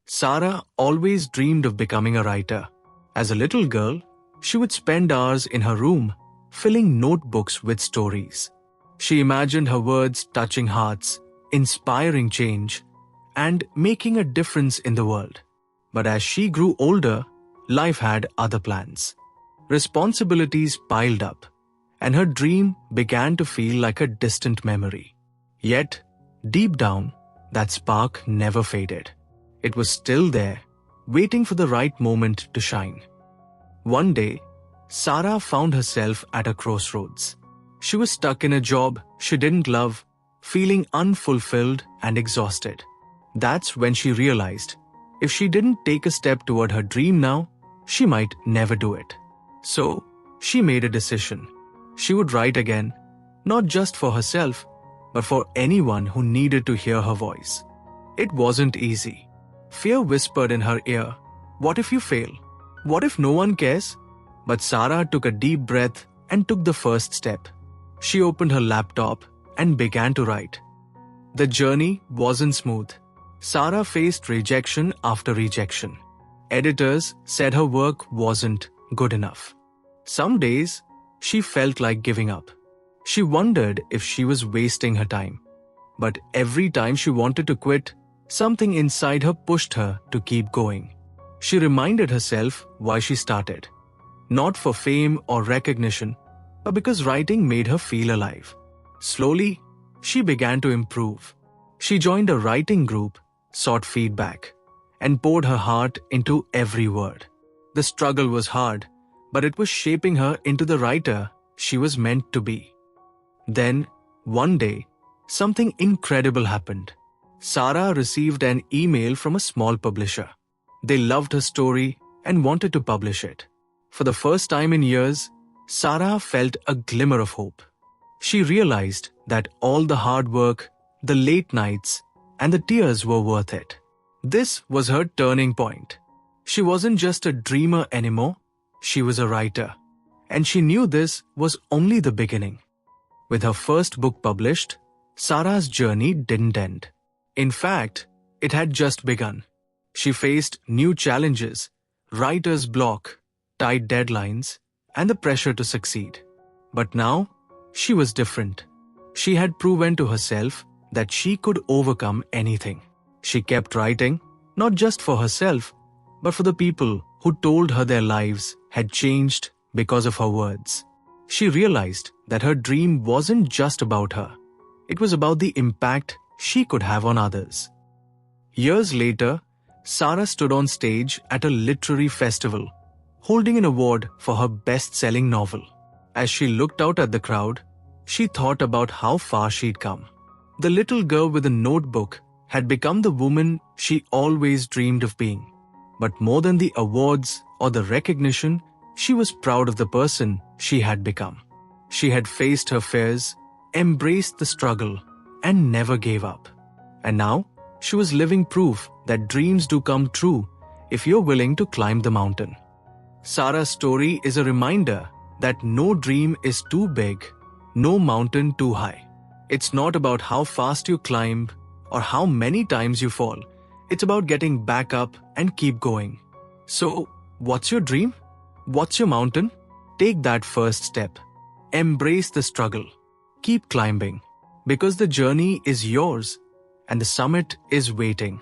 Sarah always dreamed of becoming a writer. As a little girl, she would spend hours in her room, filling notebooks with stories. She imagined her words touching hearts, inspiring change, and making a difference in the world. But as she grew older, life had other plans. Responsibilities piled up, and her dream began to feel like a distant memory. Yet, deep down, that spark never faded. It was still there, waiting for the right moment to shine. One day, Sarah found herself at a crossroads. She was stuck in a job she didn't love, feeling unfulfilled and exhausted. That's when she realized, if she didn't take a step toward her dream now, she might never do it. So, she made a decision. She would write again, not just for herself, but for anyone who needed to hear her voice. It wasn't easy. Fear whispered in her ear, "What if you fail? What if no one cares?" But Sarah took a deep breath and took the first step. She opened her laptop and began to write. The journey wasn't smooth. Sarah faced rejection after rejection. Editors said her work wasn't good enough. Some days, she felt like giving up. She wondered if she was wasting her time. But every time she wanted to quit, something inside her pushed her to keep going. She reminded herself why she started. Not for fame or recognition, but because writing made her feel alive. Slowly, she began to improve. She joined a writing group, sought feedback, and poured her heart into every word. The struggle was hard, but it was shaping her into the writer she was meant to be. Then, one day, something incredible happened. Sarah received an email from a small publisher. They loved her story and wanted to publish it. For the first time in years, Sarah felt a glimmer of hope. She realized that all the hard work, the late nights, and the tears were worth it. This was her turning point. She wasn't just a dreamer anymore, she was a writer. And she knew this was only the beginning. With her first book published, Sarah's journey didn't end. In fact, it had just begun. She faced new challenges, writer's block, tight deadlines, and the pressure to succeed. But now, she was different. She had proven to herself that she could overcome anything. She kept writing, not just for herself, but for the people who told her their lives had changed because of her words. She realized that her dream wasn't just about her. It was about the impact she could have on others. Years later, Sarah stood on stage at a literary festival, holding an award for her best-selling novel. As she looked out at the crowd, she thought about how far she'd come. The little girl with a notebook had become the woman she always dreamed of being. But more than the awards or the recognition, she was proud of the person she had become. She had faced her fears, embraced the struggle, and never gave up. And now, she was living proof that dreams do come true if you're willing to climb the mountain. Sarah's story is a reminder that no dream is too big, no mountain too high. It's not about how fast you climb or how many times you fall. It's about getting back up and keep going. So, what's your dream? What's your mountain? Take that first step. Embrace the struggle. Keep climbing, because the journey is yours and the summit is waiting.